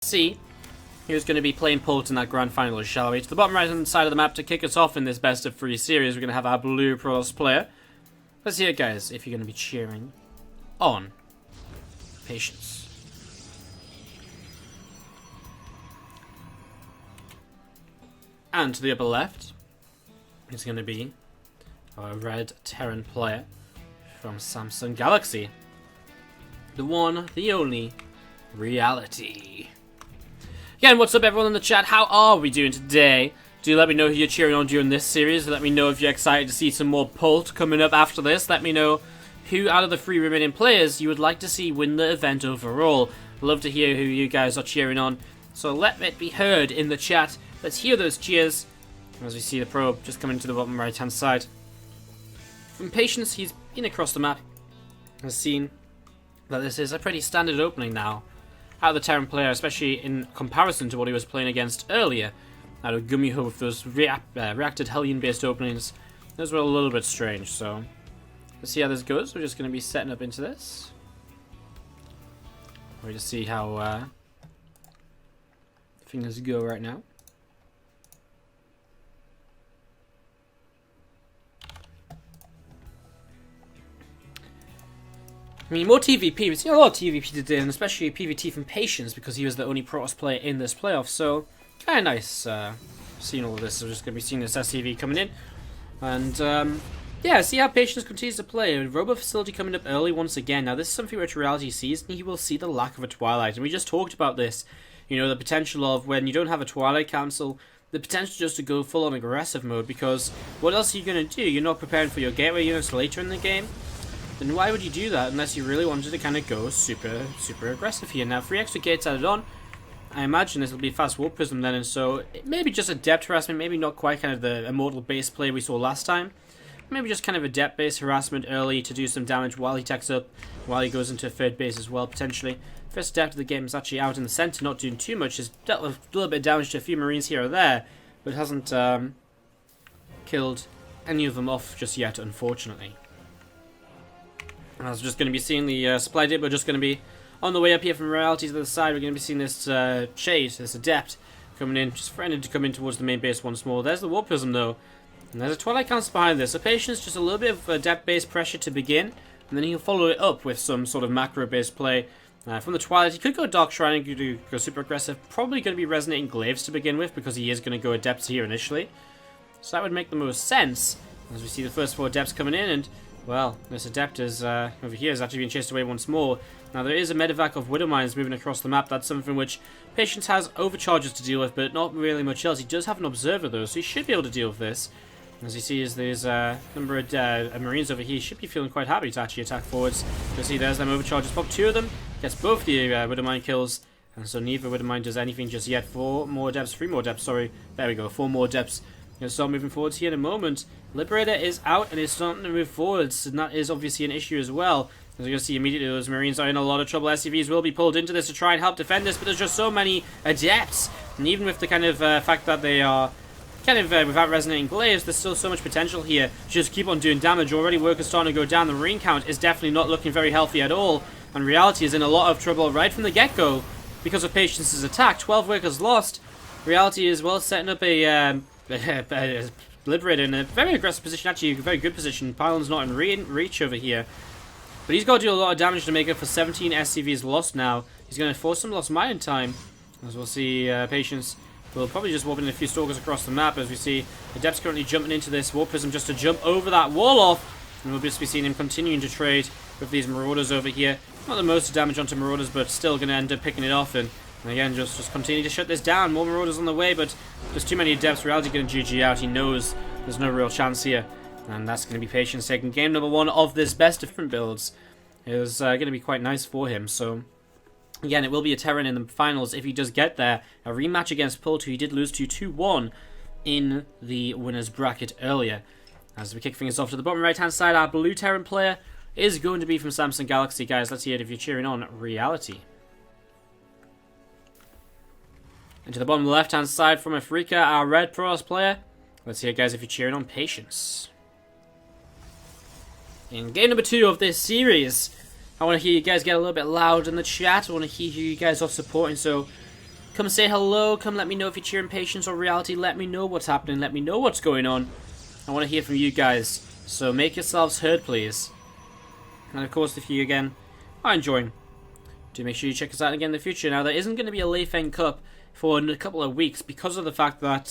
see who's going to be playing Pult in that grand final, shall we? To the bottom right hand side of the map to kick us off in this best of 3 series, we're going to have our blue Protoss player. Let's see it, guys, if you're going to be cheering on Patience. And to the upper left is going to be our red Terran player from Samsung Galaxy. The one, the only, Reality. Again, what's up everyone in the chat? How are we doing today? Do let me know who you're cheering on during this series. Let me know if you're excited to see some more Pult coming up after this. Let me know who out of the 3 remaining players you would like to see win the event overall. Love to hear who you guys are cheering on. So let it be heard in the chat. Let's hear those cheers as we see the probe just coming to the bottom right hand side. From Patience, he's been across the map, has seen that this is a pretty standard opening now out of the Terran player, especially in comparison to what he was playing against earlier out of Gumiho with those reacted Hellion based openings. Those were a little bit strange, so let's see how this goes. We're just going to be setting up into this. We'll just see how things go right now. I mean, more TVP. We've seen a lot of TVP today, and especially PvT from Patience, because he was the only Protoss player in this playoff. So, kind of nice seeing all of this. We're just going to be seeing this SCV coming in. And, yeah, see how Patience continues to play. Robot Facility coming up early once again. Now, this is something which Reality sees, and he will see the lack of a Twilight. And we just talked about this. You know, the potential of when you don't have a Twilight Council, the potential just to go full-on aggressive mode, because what else are you going to do? You're not preparing for your gateway units later in the game. Then why would you do that unless you really wanted to kind of go super aggressive here? Now, 3 extra gates added on. I imagine this will be fast Warp Prism then, and so it maybe just a depth harassment, maybe not quite kind of the Immortal base play we saw last time. Maybe just kind of a depth based harassment early to do some damage while he techs up, while he goes into third base as well, potentially. First depth of the game is actually out in the center, not doing too much. Has dealt with a little bit of damage to a few Marines here or there, but hasn't killed any of them off just yet, unfortunately. I was just going to be seeing the supply dip. We're just going to be on the way up here from Reality to the side. We're going to be seeing this Shade, this Adept, coming in, just threatening to come in towards the main base once more. There's the Warp Prism though, and there's a Twilight Council behind this. So Patience, just a little bit of Adept-based pressure to begin, and then he'll follow it up with some sort of macro-based play. From the Twilight, he could go Dark Shrine and go super aggressive. Probably going to be Resonating Glaives to begin with, because he is going to go Adepts here initially. So that would make the most sense, as we see the first 4 Adepts coming in, and well, this Adept is, over here is actually being chased away once more. Now, there is a medevac of Widow Mines moving across the map. That's something which Patience has overcharges to deal with, but not really much else. He does have an Observer, though, so he should be able to deal with this. As you see, there's a number of Marines over here. He should be feeling quite happy to actually attack forwards. You'll see there's them overcharges. Pop 2 of them. Gets both the Widow Mine kills. And so neither Widow Mine does anything just yet. 4 more Adepts. 3 more Adepts, sorry. There we go. 4 more Adepts. Going to start moving forwards here in a moment. Liberator is out and is starting to move forwards, and that is obviously an issue as well. As you're going to see immediately, those Marines are in a lot of trouble. SCVs will be pulled into this to try and help defend this, but there's just so many Adepts. And even with the kind of fact that they are kind of without Resonating Glaives, there's still so much potential here. Just keep on doing damage. Already work is starting to go down. The Marine count is definitely not looking very healthy at all. And Reality is in a lot of trouble right from the get-go because of Patience's attack. 12 workers lost. Reality is well setting up a Liberator in a very aggressive position, actually a very good position. Pylon's not in reach over here. But he's got to do a lot of damage to make up for 17 SCVs lost now. He's going to force some lost mine time. As we'll see, Patience will probably just warp in a few Stalkers across the map. As we see, Adept's currently jumping into this Warp Prism just to jump over that wall off. And we'll just be seeing him continuing to trade with these Marauders over here. Not the most damage onto Marauders, but still going to end up picking it off. And again, just continue to shut this down. More Marauders on the way, but there's too many Adepts. Reality going to GG out. He knows there's no real chance here. And that's going to be Patience taking game number 1 of this best of different builds. It was going to be quite nice for him. So, again, it will be a Terran in the finals if he does get there. A rematch against Pult, who he did lose to 2-1 in the winner's bracket earlier. As we kick things off to the bottom right-hand side, our blue Terran player is going to be from Samsung Galaxy. Guys, let's hear it if you're cheering on Reality. And to the bottom left-hand side from Africa, our red Protoss player. Let's hear, guys, if you're cheering on Patience. In game number 2 of this series, I want to hear you guys get a little bit loud in the chat. I want to hear who you guys are supporting. So Come say hello, come let me know if you're cheering Patience or Reality, let me know what's happening, let me know what's going on. I want to hear from you guys, so make yourselves heard, please. And of course, if you, again, are enjoying, do make sure you check us out again in the future. Now, there isn't going to be a Leifeng Cup for a couple of weeks because of the fact that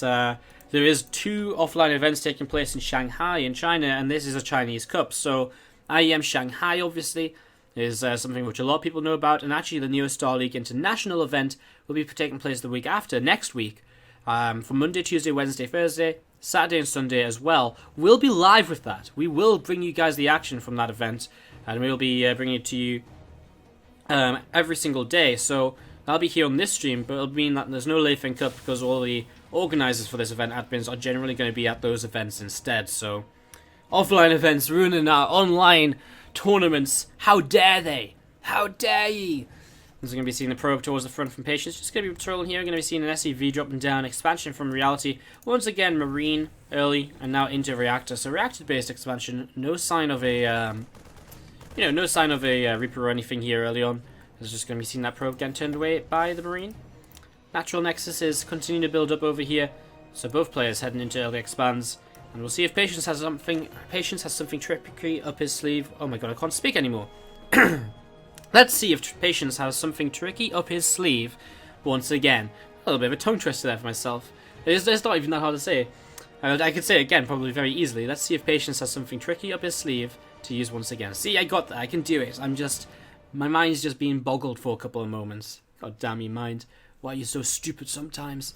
there is 2 offline events taking place in Shanghai in China, and this is a Chinese Cup. So, IEM Shanghai, obviously, is something which a lot of people know about, and actually the Neo Star League International event will be taking place the week after, next week, from Monday, Tuesday, Wednesday, Thursday, Saturday and Sunday as well. We'll be live with that. We will bring you guys the action from that event, and we'll be bringing it to you every single day. So I'll be here on this stream, but it'll mean that there's no Leifeng Cup because all the organisers for this event, admins, are generally going to be at those events instead. So offline events ruining our online tournaments. How dare they? How dare ye? There's going to be seeing the probe towards the front from Patience. Just going to be patrolling here. We're going to be seeing an SCV dropping down. Expansion from Reality. Once again, Marine early and now into Reactor. So reactor-based expansion. No sign of a, no sign of a Reaper or anything here early on. There's just going to be seeing that probe getting turned away by the Marine. Natural Nexus is continuing to build up over here. So both players heading into early expands. And we'll see if Patience has something tricky up his sleeve. Oh my god, I can't speak anymore. Let's see if Patience has something tricky up his sleeve once again. A little bit of a tongue twister there for myself. It's not even that hard to say. I could say it again probably very easily. Let's see if Patience has something tricky up his sleeve to use once again. See, I got that. I can do it. My mind's just being boggled for a couple of moments. God damn you, mind. Why are you so stupid sometimes?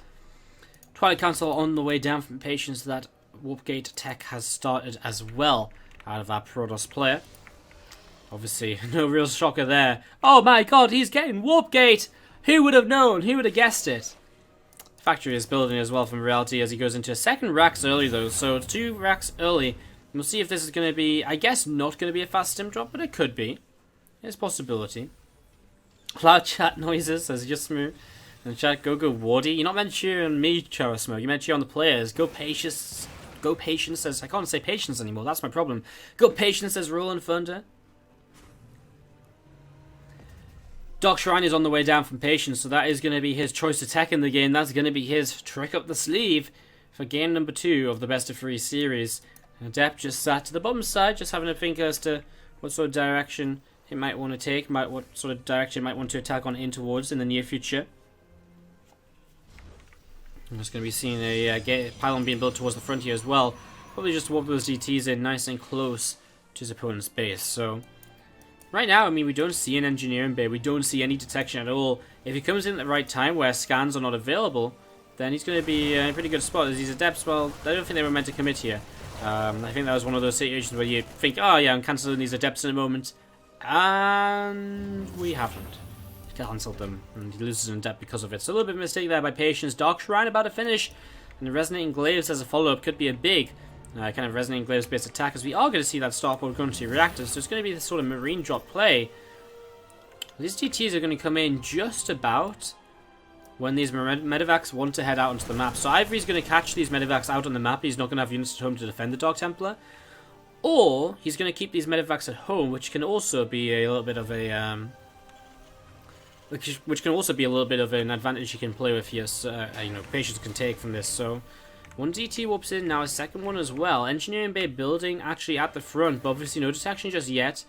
Twilight Council on the way down from Patience. That Warpgate tech has started as well out of our Protoss player. Obviously, no real shocker there. Oh my god, he's getting Warpgate! Who would have known? Who would have guessed it? Factory is building as well from Reality as he goes into a second racks early though. So 2 racks early. We'll see if this is going to be, I guess, not going to be a fast stim drop, but it could be. There's a possibility. Loud chat noises, says just smooth. And chat, go Wardy. You're not meant to cheer on me, Chara Smoke. You're meant to cheer on the players. Go Patience. Go Patience says, I can't say Patience anymore. That's my problem. Go Patience says Roland Thunder. Dark Shrine is on the way down from Patience, so that is going to be his choice to tech in the game. That's going to be his trick up the sleeve for game number 2 of the best of 3 series. Adept just sat to the bottom side, just having a think as to what sort of direction he might want to take, what sort of direction he might want to attack on in towards in the near future. I'm just going to be seeing a pylon being built towards the front here as well. Probably just warp those DTs in nice and close to his opponent's base. So right now, I mean, we don't see an engineering bay. We don't see any detection at all. If he comes in at the right time where scans are not available, then he's going to be in a pretty good spot. As these adepts, well, I don't think they were meant to commit here. I think that was one of those situations where you think, oh yeah, I'm cancelling these adepts in a moment. And we haven't cancelled them. And he loses an adept because of it. So a little bit of a mistake there by Patience. Dark Shrine about to finish. And the Resonating Glaives as a follow-up could be a big kind of Resonating Glaives based attack, as we are going to see that starport going to reactors. So it's going to be this sort of marine drop play. These GTs are going to come in just about when these medevacs want to head out onto the map. So either he's going to catch these medevacs out on the map, he's not going to have units at home to defend the Dark Templar, or he's going to keep these medevacs at home, which can also be a little bit of a which can also be a little bit of an advantage you can play with here. Patience can take from this. So one DT warps in now, a second one as well. Engineering Bay building actually at the front, but obviously no detection just yet.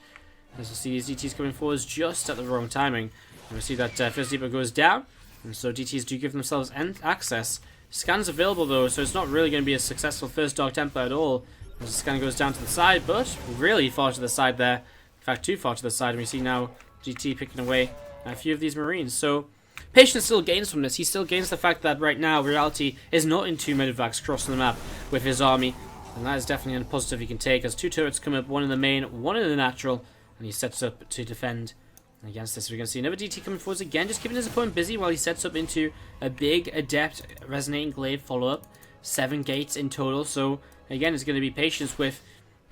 As we see these DTs coming forwards just at the wrong timing. And we see that first depot goes down, and so DTs do give themselves access. Scans available though, so it's not really going to be a successful first Dark Templar at all. As the scan goes down to the side, but really far to the side there. In fact, too far to the side. And we see now GT picking away a few of these Marines. So Patience still gains from this. He still gains the fact that right now Reality is not in 2 medevacs crossing the map with his army. And that is definitely a positive he can take, as 2 turrets come up, one in the main, one in the natural. And he sets up to defend against this. We're going to see another DT coming forwards again, just keeping his opponent busy while he sets up into a big Adept Resonating Glaive follow-up. 7 gates in total. So again, it's going to be Patience with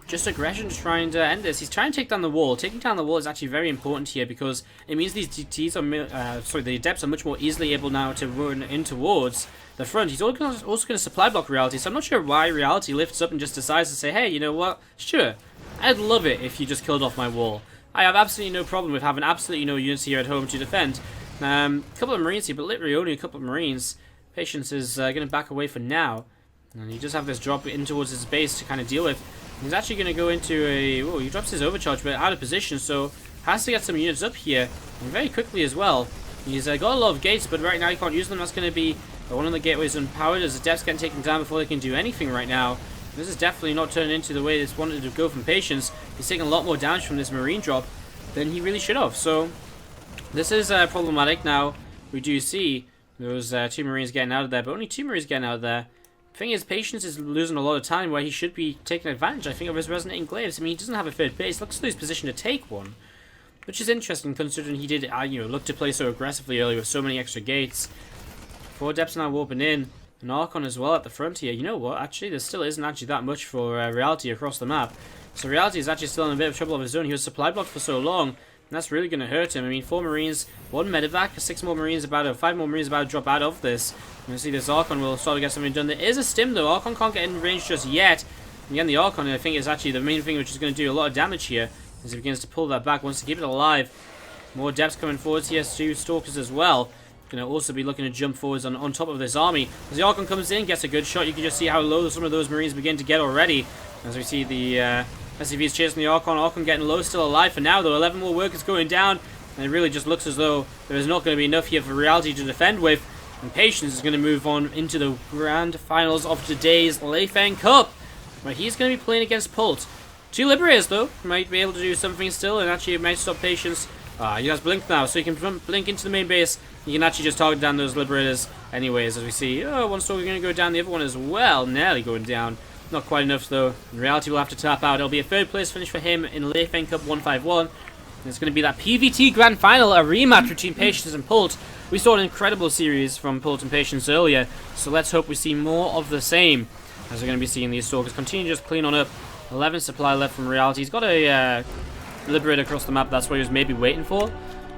just aggression to try and end this. He's trying to take down the wall. Taking down the wall is actually very important here, because it means these DTs are, the Adepts are much more easily able now to run in towards the front. He's also going to supply block Reality, so I'm not sure why Reality lifts up and just decides to say, hey, you know what, sure, I'd love it if you just killed off my wall. I have absolutely no problem with having absolutely no units here at home to defend. Couple of Marines here, but literally only a couple of Marines. Patience is going to back away for now. And he does have this drop in towards his base to kind of deal with. He's actually going to go into a... Oh, he drops his overcharge, but out of position, so has to get some units up here. And very quickly as well. He's got a lot of gates, but right now he can't use them. That's going to be one of the gateways unpowered as the depths getting taken down before they can do anything right now. This is definitely not turning into the way this wanted to go from Patience. He's taking a lot more damage from this Marine drop than he really should have. So this is problematic. Now, we do see those 2 Marines getting out of there, but only 2 Marines getting out of there. Thing is, Patience is losing a lot of time where he should be taking advantage, I think, of his Resonating Glaives. I mean, he doesn't have a third base. Looks like he's positioned to take one, which is interesting considering he did, look to play so aggressively early with so many extra gates. 4 depths now warping in, an Archon as well at the front here. You know what? Actually, there still isn't actually that much for Reality across the map. So Reality is actually still in a bit of trouble of his own. He was supply blocked for so long, and that's really going to hurt him. I mean, 4 Marines, 1 medevac, 6 more Marines about to, 5 more Marines about to drop out of this. You see this Archon will start to get something done. There is a stim though. Archon can't get in range just yet. And again, the Archon, I think, is actually the main thing which is going to do a lot of damage here as he begins to pull that back, wants to keep it alive. More depths coming forwards here, 2 Stalkers as well. Going to also be looking to jump forwards on top of this army. As the Archon comes in, gets a good shot. You can just see how low some of those Marines begin to get already. As we see the SCVs chasing the Archon. Archon getting low, still alive for now though. 11 more workers going down. And it really just looks as though there is not going to be enough here for Reality to defend with. And Patience is going to move on into the grand finals of today's Leifeng Cup, where he's going to be playing against Pult. 2 Liberators, though, might be able to do something still, and actually it might stop Patience. He has Blink now, so he can blink into the main base. He can actually just target down those Liberators anyways, as we see. Oh, one Stalker going to go down, the other one as well. Nearly going down. Not quite enough, though. In Reality will have to tap out. It'll be a 3rd place finish for him in Leifeng Cup 151. It's going to be that PvT Grand Final, a rematch between Patience and Pult. We saw an incredible series from Pult and Patience earlier, so let's hope we see more of the same. As we're going to be seeing these Stalkers continue to just clean on up. 11 supply left from Reality. He's got a Liberator across the map, that's what he was maybe waiting for.